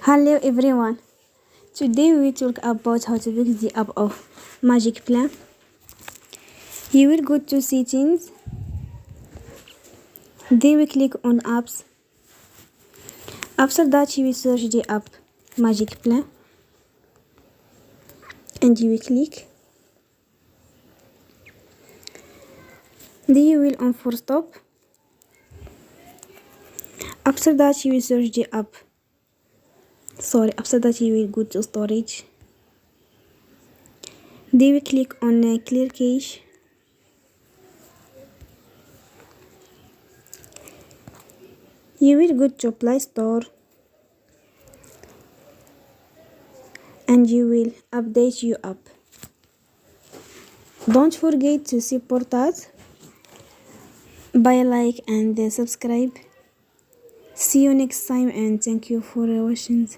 Hello everyone. Today we will talk about how to build the app of Magicplan. You will go to settings, then we click on apps. After that you will search the app Magicplan and you will click. Then you will on for stop. After that you will search the app. After that you will go to storage. Then we click on clear cache. You will go to Play Store and you will update your app. Don't forget to support us by like and subscribe. See you next time and thank you for watching.